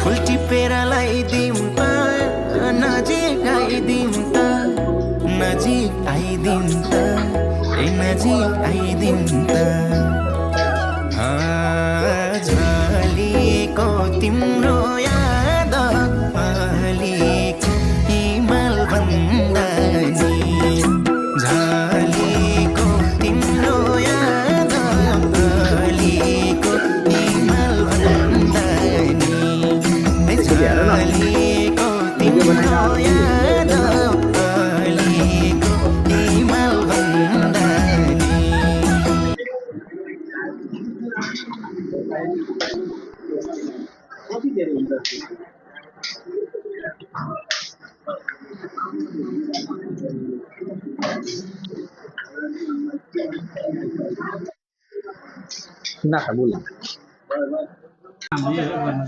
फुल टिपेर लगाइदिउँ त नजिक आइदिउँ त नजिक आइदिउँ त नजिक आइदिउँ त झलिएको तिम्रो याद झलिएको हिमाल भन्दा नि झलिएको तिम्रो याद झलिएको हिमाल भन्दा नि झलिएको तिम्रो याद झलिएको हिमाल भन्दा नि कति देर हुन्छ ना बोला